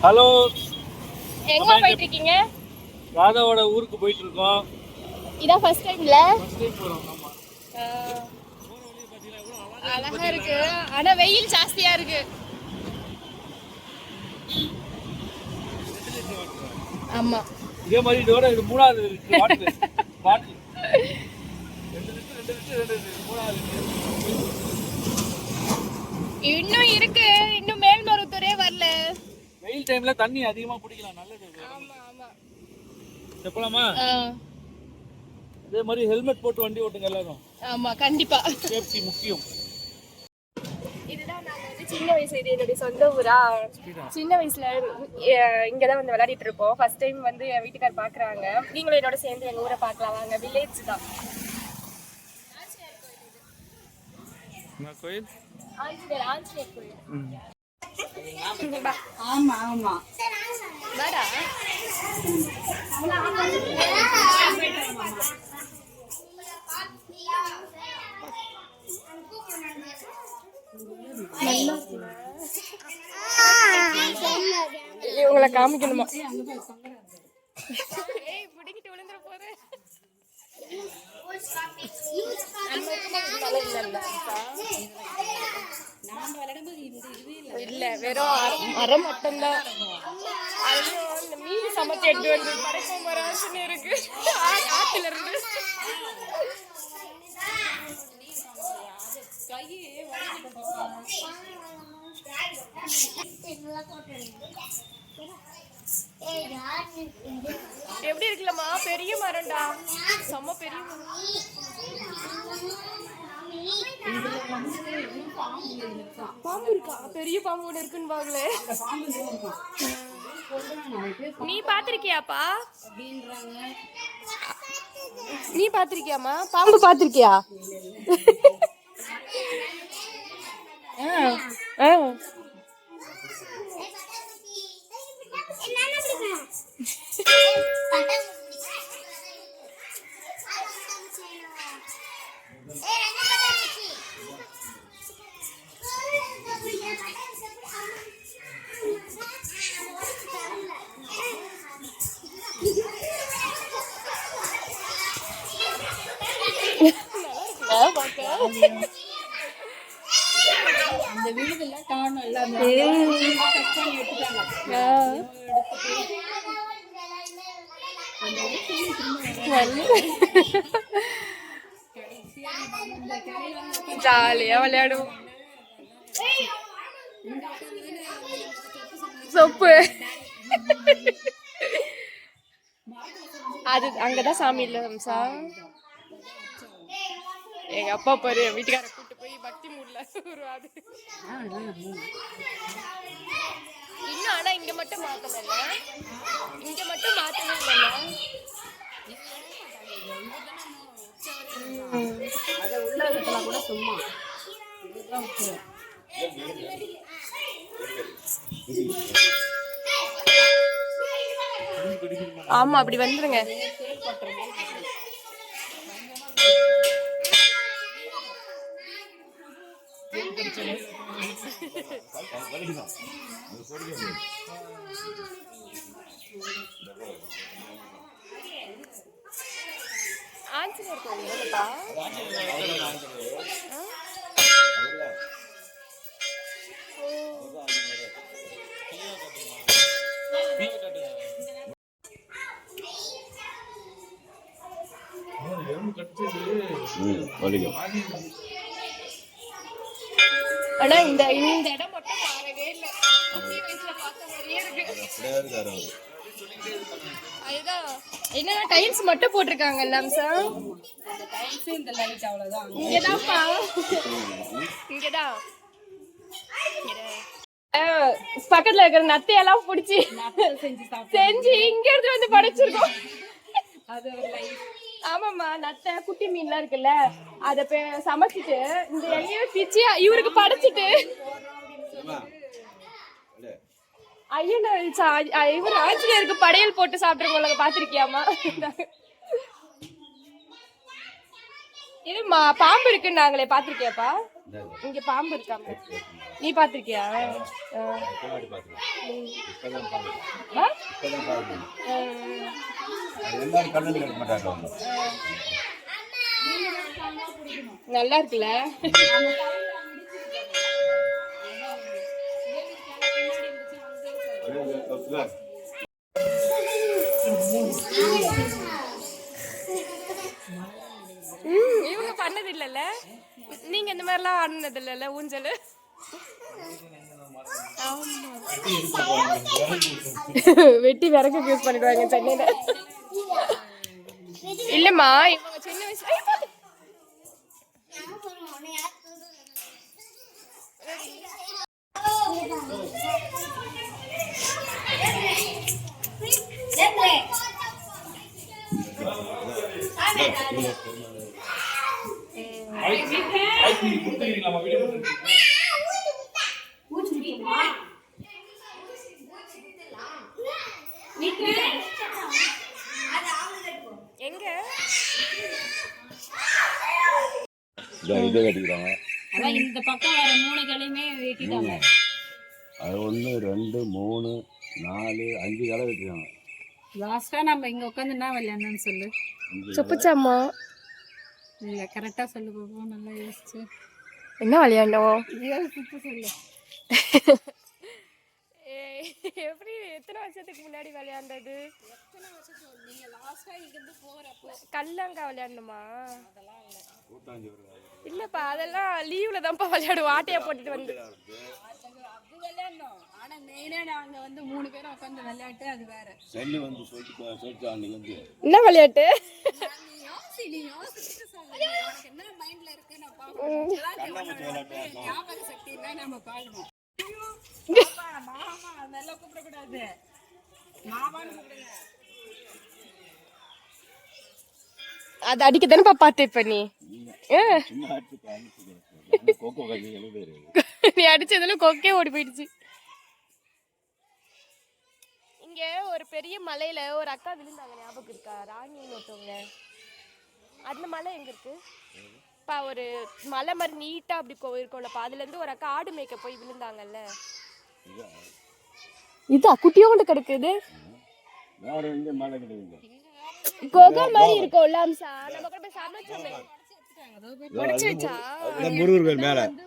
Hello, எங்க போயிட்டு இருக்கீங்க? ராதாவோட ஊருக்கு போயிட்டு இருக்கோம். இதான் ஃபர்ஸ்ட் டைம்ல? ஃபர்ஸ்ட் டைம் போறோம். ஆமா. அழகா இருக்கு. ஆனா வெயில் ஜாஸ்தியா இருக்கு. ஆமா. இதே மாதிரி இதோட இது மூணாவது பாட்டில். பாட்டில். 2 லிட்டர் மூணாவது. இன்னும் இருக்கு. இன்னும் மேல்மருவத்தூரே வரல. வெயில் டைம்ல தண்ணி அதிகமா குடிக்கலாம், நல்லது. ஆமா ஆமா. எப்பலாமா? இதே மாதிரி ஹெல்மெட் போட்டு வண்டி ஓட்டுங்க எல்லாரும். ஆமா கண்டிப்பா. சேஃப்டி முக்கியம். இதுதான் நாங்க வந்து சின்ன வயசுல, இது என்னுடைய சொந்த ஊரா. சின்ன வயசுல இங்கதான் வந்து விளையாடிட்டு இருப்போம். ஃபர்ஸ்ட் டைம் வந்து என் வீட்டுக்கார் பாக்குறாங்க. நீங்களும் என்னோட சேர்ந்து எங்க ஊரை பார்க்கலாம் வாங்க. வில்லேஜ் தான். கோயில் ஆஞ்சநேயர் கோயில். ஆமா ஆமா. வாடா. இவங்களை காமிக்கணுமா? பிடிக்கிட்டு விழுந்துற போறேன். இல்ல, வெறும் மரம் மட்டும்தான். இந்த மீன் சமைச்சு எடுத்து வந்து படைப்போம் மரம் இருக்கு ஆத்துல இருந்து. எப்படி இருக்குல்லம்மா? பெரிய மரம்டா, செம்ம பெரிய மரம். பாம்பு இருக்கா? பெரிய பாம்பு ஒண்ணு இருக்குன்னு பாக்கல. நீ பாத்திருக்கியாப்பா? நீ பாத்திருக்கியாமா? பாம்பு பாத்திருக்கியா? இந்த வீடுலாம் காணும் எல்லாமே. ஜாலியா விளையாடுவோம். சொப்பு அது அங்கதான் சாமி இல்ல ரம்சா. எங்க அப்பா பாரு வீட்டுக்கார கூட்டு போய் பக்தி மூட்ல வருவாது இன்னும். ஆனா இங்க மட்டும் மாத்தல, இங்க மட்டும் மாத்தவே இல்ல. அதை உள்ள இருக்கலாம் கூட சும்மா. ஆமா அப்படி வந்துருங்க. ஆஞ்சநேயர் கோயில் ஆனா இந்த இடம் மட்டும் மாறவே இல்லை. வயசுல பார்த்த மாதிரியே இருக்கு. அதுதான் என்னன்னா டைல்ஸ் மட்டும் போட்டிருக்காங்கல்ல அம்சம். அந்த டைல்ஸ் இந்த லைட் அவ்வளவுதான். இங்கதான்ப்பா, இங்கதான் பக்கத்துல இருக்கிற நத்தையெல்லாம் பிடிச்சி செஞ்சு இங்க இருந்து வந்து படைச்சிருக்கோம். அது ஒரு லைட். ஆமாம்மா, நத்தை குட்டி மீன்லாம் இருக்குல்ல, அத சமைச்சிட்டு இந்த எண்ணெயை பிச்சு இவருக்கு படைச்சிட்டு ஐயன் இவர் ஆஞ்சநேயருக்கு படையல் போட்டு சாப்பிட்டுருக்கோம். பாத்திருக்கியாமா? இது பாம்பு இருக்குன்னு நாங்களே பாத்திருக்கியாப்பா? இங்க பாம்பு இருக்காம நீ பாத்திருக்கியா? நல்லா இருக்குல்ல? இவங்க பண்ணது இல்லைல்ல, நீங்க இந்த மாதிரிலாம் ஆடினது இல்லைல்ல ஊஞ்சல்? வெட்டி விறகு யூஸ் பண்ணிடுவாங்க சென்னையில. இல்லம்மா இவங்க சின்ன வயசுல எங்க இதை கட்டிக்கிறாங்க. அதான் இந்த பக்கம் வர 3 கலையுமே வெட்டிட்டாங்க. அது 1 2 3 4 5 களை வெட்டிருக்காங்க. லாஸ்டா நம்ம இங்க உட்காந்து என்ன விளையாடணும்னு சொல்லு. சொப்புச்சாமா இல்ல கரெக்டா சொல்லு பாப்போம். நல்லா யோசிச்சு என்ன விளையாண்டோம்? யோசிச்சு சொல்லு. எப்படி எத்தனை வருஷத்துக்கு முன்னாடி விளையாண்டது? நீங்க லாஸ்டா இங்க இருந்து போறப்ப கல்லங்கா விளையாடணுமா? இல்லப்பா அதெல்லாம் லீவ்ல தான்ப்பா விளையாடுவோம். ஆட்டையா போட்டுட்டு வந்து அது விளையாடணும். ஆனா மெயினா நாங்க வந்து 3 பேரும் உட்காந்து விளையாட்டு அது வேற. செல்லு வந்து சொல்லிட்டு அன்னைக்கு வந்து என்ன விளையாட்டு? நீ யோசிச்சுட்டு சொல்லு. உனக்கு என்ன மைண்ட்ல இருக்கு நான் பாப்போம். ஞாபக சக்தி தான் நம்ம பாக்கணும். மாமா அதெல்லாம் கூப்பிடக்கூடாது. மாமான்னு கூப்பிடுங்க. அது அடிக்க தானேப்பா பார்த்து இப்ப நீ நீ அடிச்சதுல கொக்கே ஓடி போயிடுச்சு. இங்க ஒரு பெரிய மலையில ஒரு அக்கா விழுந்தாங்க, ஞாபகம் இருக்கா? ராணின்னு ஒருத்தவங்க. அந்த மலை எங்க இருக்கு? பா ஒரு மலை மாதிரி நீட்டா அப்படி இருக்கும்லப்பா, அதுல இருந்து ஒரு அக்கா ஆடு மேய்க்க போய் விழுந்தாங்கல்ல. இதா குட்டியோண்டு கிடக்குது. வேற எங்க மலை கிடையாது. கோகா மாதிரி இருக்கும்ல அம்சா, நம்ம கூட போய் சமைச்சோமே. உடைச்சு வச்சா முருகர் கோயில் மேல வந்து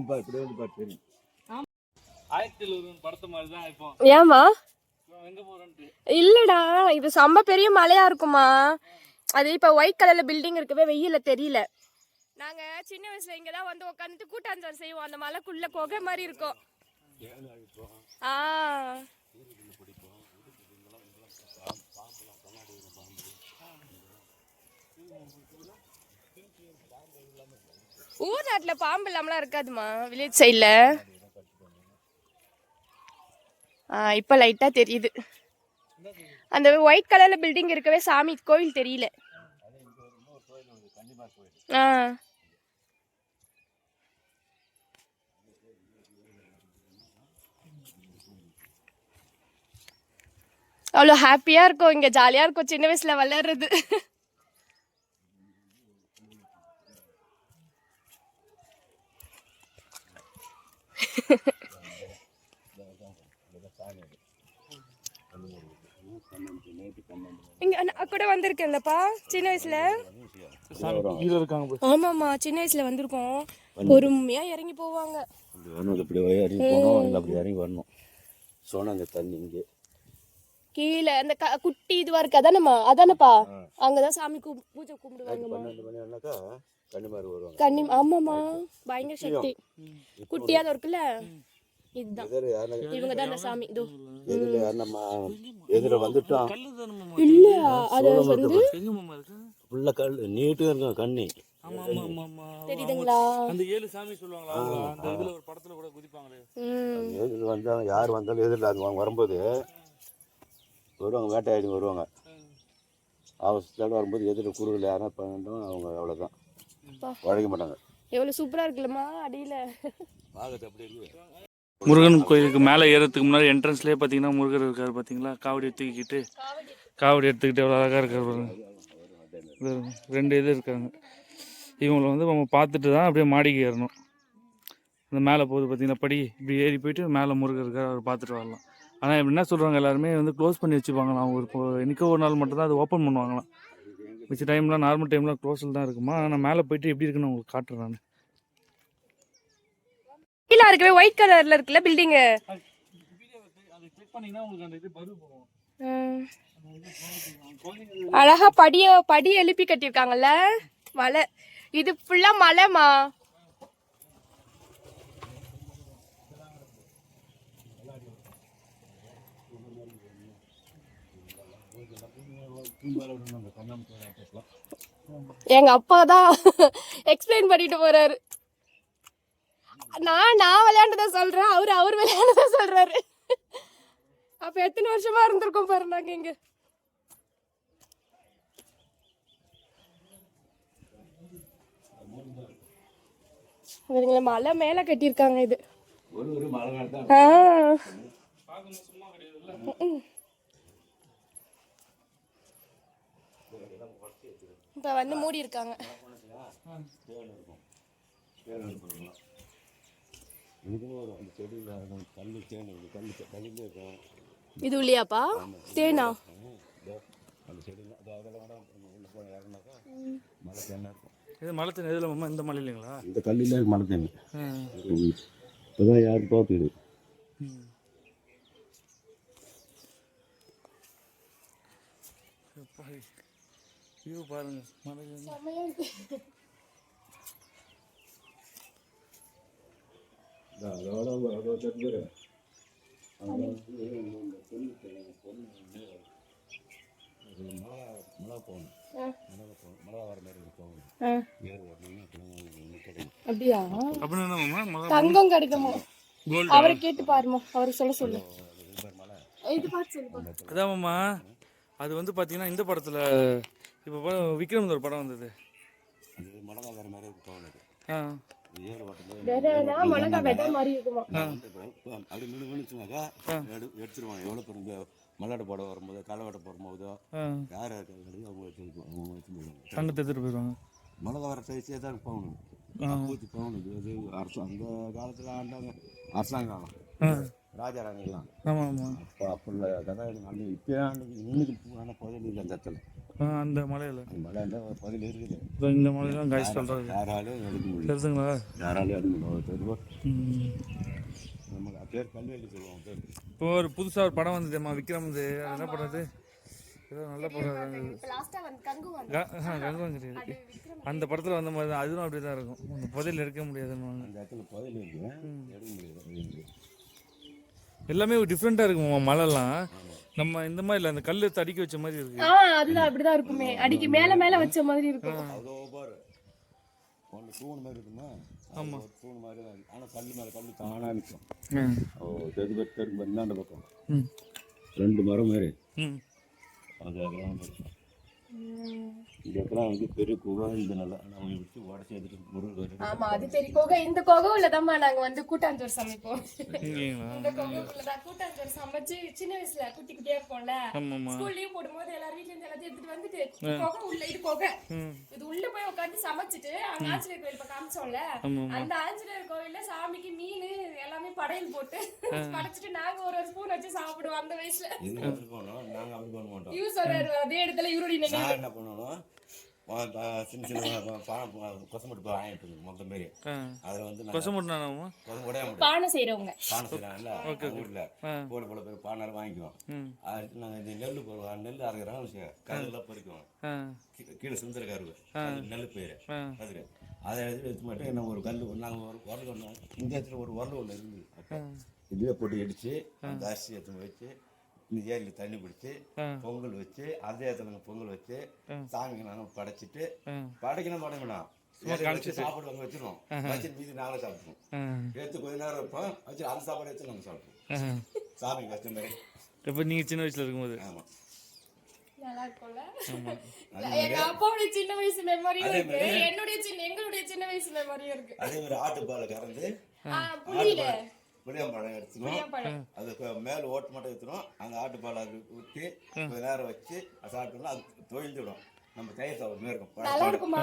பாரு, இப்படி வந்து பாரு தெரியும். 1071 படத்து மாதிரி தான் இப்போ. ஏமா எங்க போறோம்ட்டு இல்லடா, இது செம்ம பெரிய மலையா இருக்குமா. அது இப்ப ஒயிட் கலர்ல பில்டிங் இருக்கவே வெயில தெரியல. நாங்க சின்ன வயசுல இங்கதான் வந்து உட்காந்துட்டு கூட்டாஞ்சோறு செய்வோம். அந்த மலைக்குள்ள குகை மாதிரி இருக்கும். ஊர் நாட்டுல பாம்பு இல்லாமலாம் இருக்காதுமா, வில்லேஜ் சைட்ல. இப்ப லைட்டா தெரியுது. அந்த ஒயிட் கலர்ல பில்டிங் இருக்கவே சாமி கோவில் தெரியல. அவ்வளோ ஹாப்பியா இருக்கும், இங்க ஜாலியா இருக்கும் சின்ன வயசுல விளையாடுறது. இங்க கூட வந்திருக்கேன்லப்பா சின்ன வயசுல. ஆமாமா சின்ன வயசுல வந்திருக்கோம். பொறுமையா இறங்கி போவாங்க. இப்படி இறங்கி போனோம், இல்லை அப்படி இறங்கி வரணும். சோனாங்க தண்ணி இங்கே கீழே அந்த குட்டி இதுவா இருக்கு, அதானம்மா? அதானப்பா, அங்கதான் சாமி பூஜை கும்பிடுவாங்கம்மா. கன்னி ஆமாமா, பயங்கர சக்தி. குட்டியாத இருக்குல்ல, இதுதான் இவங்க தான் அந்த சாமி. இதோ எதிர வந்துட்டோம். இல்ல அது வந்து ஃபுல்லா கல் நீட்டா இருக்கும் கண்ணி. தெரியுதுங்களா? அந்த 7 சாமி சொல்லுவாங்களா, அந்த இதுல ஒரு படத்துல கூட குதிப்பாங்களே. எதிரில் வந்தாங்க, யார் வந்தாலும் எதிரில் அது வரும்போது வருவாங்க, வேட்டையாடி வருவாங்க. அவசரத்தோடு வரும்போது எதிரில் குறுவில் யாரும் பண்ணோம், அவங்க அவ்வளோதான், உழைக்க மாட்டாங்க. எவ்வளோ சூப்பராக இருக்குல்லம்மா அடியில் பார்க்கறது அப்படி இருக்கு. முருகன் கோயிலுக்கு மேலே ஏறதுக்கு முன்னாடி என்ட்ரன்ஸ்லேயே பார்த்தீங்கன்னா முருகர் இருக்கார் பார்த்தீங்களா, காவடி தூக்கிக்கிட்டு. காவடி எடுத்துக்கிட்டு எவ்வளோ அழகாக இருக்கார் பாருங்க. 2 இது இருக்காங்க. இவங்களை வந்து நம்ம பார்த்துட்டு தான் அப்படியே மாடிக்கு ஏறணும். இந்த மேலே போகுது பார்த்தீங்கன்னா படி, இப்படி ஏறி போயிட்டு மேலே முருகர் இருக்கார், அவர் பார்த்துட்டு வரலாம். ஆனால் இப்படி என்ன சொல்கிறாங்க, எல்லாருமே வந்து க்ளோஸ் பண்ணி வச்சுப்பாங்களாம். என்னைக்கோ ஒரு நாள் மட்டும் தான் அது ஓப்பன் பண்ணுவாங்களாம். மிச்ச டைம்லாம் நார்மல் டைம்லாம் க்ளோஸில் தான் இருக்குமா. ஆனால் மேலே போயிட்டு எப்படி இருக்குன்னு உங்களுக்கு காட்டுறேன் நான். கீழே இருக்கவே ஒயிட் கலர்ல இருக்குல்ல பில்டிங்கு. அழகா படி எழுப்பி கட்டியிருக்காங்கல்ல. மலை இது ஃபுல்லா மலைமா. எங்க அப்பா தான் எக்ஸ்பிளைன் பண்ணிட்டு போறாரு. நான் விளையாண்டதை சொல்றேன், அவர் விளையாண்டதை சொல்றாரு. அப்ப எத்தனை வருஷமா இருந்திருக்கோம் பாரு நாங்க இங்க. இவங்க மலை மேல கட்டியிருக்காங்க இது. இப்ப வந்து மூடி இருக்காங்க. இது இல்லையாப்பா தேனா? இது மலை தண்ணி எதில் மாமா? இந்த மலை இல்லைங்களா? இந்த கல்லில் மலை தண்ணி இப்போதான் யாரும் தோத்துக்குது. வியூ பாருங்க, மலை அப்படியா? அப்படின்னா தங்கம் கிடைக்குமோ? அவரை கேட்டு பாருமா, அவரை சொல்லு. இது பார்த்து சொல்லு. அதான் மாமா, அது வந்து பார்த்தீங்கன்னா இந்த படத்தில் இப்போ விக்ரம் ஒரு படம் வந்தது. எடுத்துருவாங்க. எவ்வளோ பேர் மல்லாட்டை போட வரும்போது, களவாட்ட போடும்போதோ யார் தங்கத்தை எடுத்துட்டு போயிடுவாங்க. மிளகா வர சைஸே தான் போகணும். பூச்சி போகணும். இது அந்த காலத்தில் ஆண்டாங்க அரசாங்கம், ராஜா ராணிலாம். ஆமாம் ஆமாம். அப்போ அப்படில கதை அன்னைக்கு இப்போ அன்னைக்கு இன்னைக்கு பூரான பகுதியில் இருக்குது அந்த இடத்துல. அந்த மலையில் அந்த மலை அந்த பகுதியில் இருக்குது. இந்த மலையெல்லாம் காய்ச்சி சொல்கிறது யாராலையும் எடுக்க முடியும். தெரிஞ்சுங்களா? யாராலையும் எடுக்க முடியும். நமக்கு பேர் கல்வெளி சொல்லுவோம் பேர். இப்போ ஒரு புதுசாக ஒரு படம் வந்ததுமா விக்ரம். இது என்ன பண்ணுறது, ஏதோ நல்ல படம். கங்குவாங்க இருக்கு. அந்த படத்தில் வந்த மாதிரி தான் அதுவும் அப்படி தான் இருக்கும். அந்த புதையில் எடுக்க முடியாதுன்னு அந்த இடத்துல புதையில் இருக்கு, எடுக்க முடியாது. எல்லாமே டிஃப்ரெண்ட்டாக இருக்குமா மலைலாம். நம்ம இந்த மாதிரி இல்லை, அந்த கல் எடுத்து அடிக்க வச்ச மாதிரி இருக்கு. அதுதான் அப்படிதான் இருக்குமே, அடிக்க மேல வச்ச மாதிரி இருக்கும். அதோ பாரு ஒன்று தூண் மாதிரி இருக்குமா? ஆமாம், தூண் மாதிரி தான் இருக்கு. ஆனால் கல் மேலே கல் தானாக நிற்கும். தெருக்கு இந்தாண்ட பக்கம் 2 மரம் மாதிரி அது அதெல்லாம் இந்த இடத்துல வந்து பெரிய குகை. இந்த நல்லா நம்ம விட்டு உடச்சி எடுத்துட்டு முருகர். ஆமா, அது பெரிய குகை. இந்த குகை உள்ளதாம்மா நாங்க வந்து கூட்டாஞ்சோறு சமைப்போம். இந்த குகை உள்ளதான் கூட்டாஞ்சோறு சமைச்சு சின்ன வயசுல குட்டி குட்டியா இருப்போம்ல, ஸ்கூல்லயும் போடும்போது எல்லாரும் வீட்டுல இருந்து எல்லாத்தையும் எடுத்துட்டு வந்துட்டு குகை உள்ள இது குகை இது உள்ள போய் உட்காந்து சமைச்சிட்டு அங்க ஆஞ்சநேயர் கோயில் இப்ப காமிச்சோம்ல, அந்த ஆஞ்சநேயர் கோயில்ல சாமிக்கு மீன் எல்லாமே படையல் போட்டு படைச்சிட்டு நாங்க ஒரு ஸ்பூன் வச்சு சாப்பிடுவோம் அந்த வயசுல. நாங்க அப்படி பண்ண மாட்டோம். இவர் சொல்றாரு அதே இடத்துல இவருடைய என்ன பண்ணணும், சின்ன சின்ன கொசமட்டு வாங்கிட்டு மொத்தம் மாரி அதில் வந்து பானை செய்கிறவங்க பானை செய்கிறாங்கல்ல ஊரில் போல போல பேர் பானை வாங்கிக்குவோம். அது நாங்கள் இந்த நெல் போடுவோம். நெல் அரைக்கிறோம், கருதெல்லாம் பறிக்குவோம். கீழே சுந்தர கருவு நெல் பயிர் அதுக்கு அதை எடுத்து மட்டும் என்ன ஒரு கல் நாங்கள் ஒரு உரல் ஒன்று இந்த இடத்துல ஒரு உரல் ஒன்று இருக்குது. அப்போ இதுவே போட்டு இடித்து அந்த அரிசி எடுத்து வச்சு இந்த ஏரியில் தண்ணி பிடிச்சி பொங்கல் வச்சு அதே இடத்துல பொங்கல் வச்சு சாமிக்கு நாங்கள் படைச்சிட்டு படைக்கணும் சாப்பாடு வச்சிருவோம். வச்சு மீதி நாங்களே சாப்பிடுவோம். எடுத்து கொஞ்ச நேரம் வைப்போம், வச்சு அந்த சாப்பாடு எடுத்து நாங்கள் சாப்பிடுவோம் சாமிக்கு வச்ச மாதிரி. இப்போ நீங்கள் சின்ன வயசுல இருக்கும்போது ஆமாம் நல்லா இருக்கும்ல. எங்க அப்பாவுடைய சின்ன வயசு மெமரியும் இருக்கு, எங்களுடைய சின்ன வயசு மெமரியும் இருக்கு. அதே மாதிரி ஆட்டுப்பாலை கறந்து புளியம்பழம் எடுத்துக்கணும், அதுக்கு மேலே ஓட்டு மட்டும் எடுத்துடும். அந்த ஆட்டுப்பாலை ஊற்றி கொஞ்ச நேரம் வச்சு சாப்பிட்டோம்னா அது தொழிந்துடும். நம்ம தயிர் சாப்பிட்ற இருக்கும் நல்லா இருக்குமா?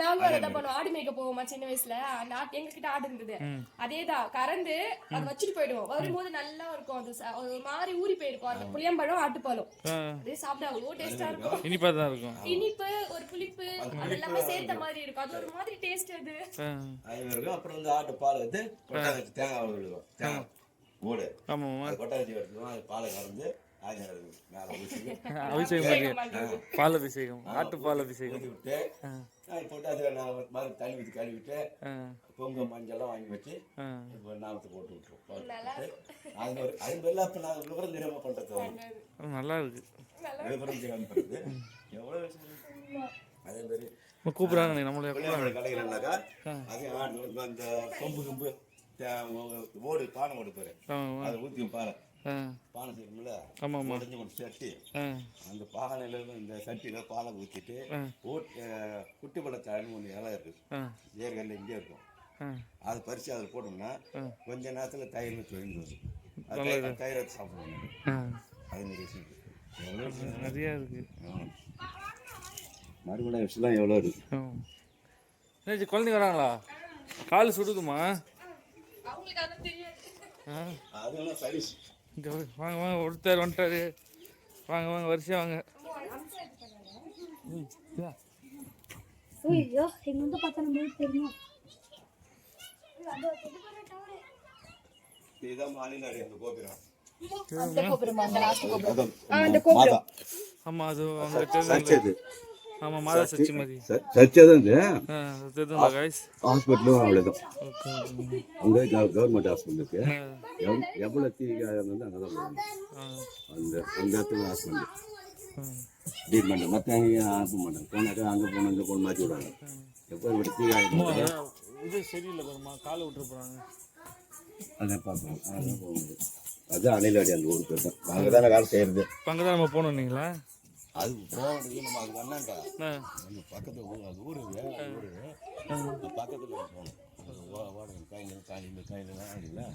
நாங்களும் அதை பண்ணுவோம். ஆடு மேய்க்க போவோமா சின்ன வயசுல. அந்த எங்க கிட்ட ஆடு இருந்தது. அதேதான் கறந்து அதை வச்சுட்டு போயிடுவோம். வரும்போது நல்லா இருக்கும். அது ஒரு மாதிரி ஊறி போயிருக்கும். அந்த புளியம்பழம் ஆட்டுப்பாலும் அதே சாப்பிட அவ்வளோ டேஸ்டா இருக்கும். இனிப்பா தான் இருக்கும். இனிப்பு ஒரு புளிப்பு அது எல்லாமே சேர்த்த மாதிரி இருக்கும். அது ஒரு மாதிரி டேஸ்ட் அது. அது இருக்கும். அப்புறம் வந்து ஆட்டு பால் வந்து கொட்டை வச்சு தேங்காய் விழுவோம். தேங்காய் மூடு ஆமாம்மா. அது கொட்டை வச்சு எடுத்துவோம். அது பாலை கறந்து மேலே ஊற்றி அபிஷேகம் பால் அபிஷேகம், ஆட்டு பால் அபிஷேகம் விட்டு அது போட்டு அது மாதிரி தண்ணி ஊற்றி கழுவிட்டு பொங்க மஞ்சள்லாம் வாங்கி வச்சு இப்போ நாமத்தை போட்டு விட்டுருவோம். அது மாதிரிலாம் இப்போ நாங்கள் விவரம் தெரியாமல் பண்ணுறது நல்லா இருக்கு. விவரம் தெரியாமல் பண்ணுறது எவ்வளோ அதே மாதிரி கூப்பிடுறாங்க நம்மளே கடைகள்னாக்கா அது அந்த சொம்பு ஓடு பானை ஓடு பேர் அதை ஊற்றி பானை செய்யணும்ல உடஞ்சி கொண்டு சட்டி அந்த பானையில இந்த சட்டியில பாலை ஊற்றிட்டு குட்டி பழத்தாழ்னு ஒன்று இலை இருக்குது ஏற்கனவே இங்கே இருக்கும். அதை பறித்து அதில் போட்டோம்னா கொஞ்ச நேரத்தில் தயிர் தொழில் வரும். தயிர் வச்சு சாப்பிடணும். அது மாதிரி விஷயம் எவ்வளோ நிறையா இருக்கு. மறுபடியும் விஷயம்லாம் எவ்வளோ இருக்கு. குழந்தைங்க வராங்களா? கால் சுடுக்குமா? அதெல்லாம் சரி. இங்கே வாங்க வாங்க, ஒருத்தர் வந்துட்டாரு. வாங்க வாங்க, வரிசையா வாங்க. ஐயோ எங்க வந்து பார்த்தா நம்மளுக்கு தெரியும். இதுதான் மாநில அந்த கோபுரம். ஆமா, அது அவங்க ஆமா, மாதா சச்சி மாதிரி சச்சதான் ஹாஸ்பிட்டலும் அவ்வளோதான். அங்கே கவர்மெண்ட் ஹாஸ்பிட்டலுக்கு எவ்வளோ தீக்காயம் வந்து அங்கே தான் போகணும். அந்த இடத்துல ஹாஸ்பிட்டல் ட்ரீட்மெண்ட் மற்ற அங்கேயும் ஆக மாட்டாங்க. போனாக்கா அங்கே போகணும் இங்கே போகணும் மாற்றி விடுவாங்க. எப்போ இப்படி தீக்காயம் இது சரியில்லை பாருமா, காலை விட்டுரு போகிறாங்க. அதை பார்க்கணும். அதெல்லாம் போக முடியும். அதுதான் அணிலாடி அந்த ஊருக்கு பேர் தான். அங்கே தானே வேலை செய்கிறது. இப்போ அங்கே தான் நம்ம போகணும் நீங்களா? அது போகிறதுக்கு நம்ம அது பண்ணாண்டா நம்ம பக்கத்தில் அது ஊர் பக்கத்தில் போகணும். ஓடுங்க கையிலாம் ஆடிங்களா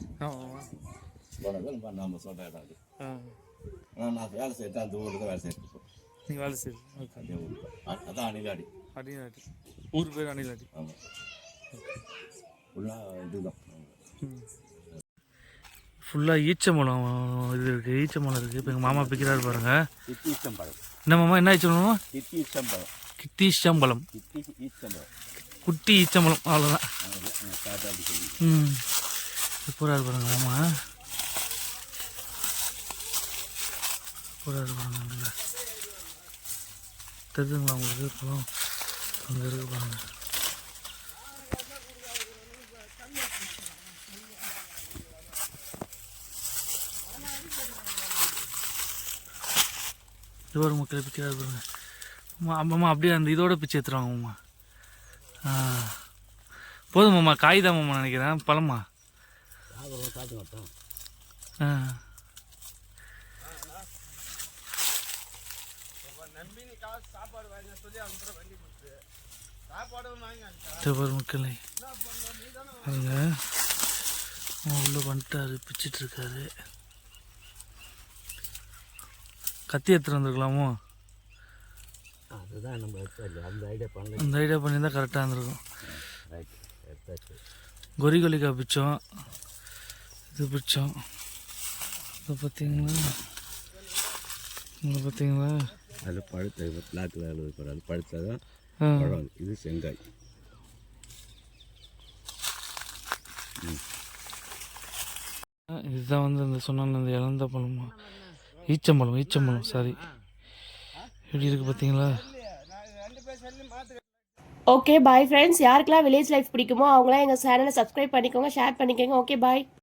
போனது நம்ம சொல்கிற இடம் அது. நான் வேலை செய்யறேன் அந்த ஊருக்கு தான் வேலை செய்யறது. நீங்கள் வேலை செய்யுது அதே ஊர் அதான் அணிலாடி. அணிலாடி ஊர் பேர் அணிலாடி. ஆமாம், ஃபுல்லாக இதுதான். ஃபுல்லாக ஈச்சம்பழம் இது இருக்குது. ஈச்சம்பழம் இருக்குது. இப்போ எங்கள் மாமா பிக்கிறாரு பாருங்க. கித்தீச்சம்பழம். என்ன மாமா, என்ன ஈச்சம்பழமா? கித்தீச்சம்பழம். கித்தீச்சம்பழம், குட்டி ஈச்சம்பழம், அவ்வளோதான். போறாரு பாருங்க மாமா, போறாரு பாருங்க. தெரிஞ்சுங்களா உங்களுக்கு? இப்போ அங்கே இருக்கு பாருங்க. இது ஒரு மக்களை பிக்கிறாரு பாருங்க. அம்மா அப்படியே அந்த இதோட பிச்சை எடுத்துருவாங்க அம்மா. போதுமாம்மா, காய் தான் மாமா நினைக்கிறேன். பழமா? மக்களை பாருங்க, உள்ள வந்துட்டாரு, பிச்சுட்டு இருக்காரு. கத்தி எடுத்துட்டு வந்துருக்கலாமோ? அதுதான் நம்ம அந்த ஐடியா பண்ணியிருந்தால் கரெக்டாக இருந்திருக்கும். கொரிகொலிக்காய் பிச்சோம், இது பிச்சோம். இப்போ பார்த்தீங்களா, இங்கே பார்த்தீங்களா அதில் பழுத்த பிளாக்கில் எழுது. அது பழுத்ததான் பழம். இது செங்காய். இதுதான் வந்து அந்த சொன்ன அந்த இழந்த பழமா, ஈச்சம்பழம் சாரி. எப்படி இருக்குது பார்த்தீங்களா? Okay bye friends. யாருக்கெல்லாம் வில்லேஜ் லைஃப் பிடிக்குமோ அவங்களாம் எங்கள் சேனலை சப்ஸ்கிரைப் பண்ணிக்கோங்க, ஷேர் பண்ணிக்கோங்க. Okay bye.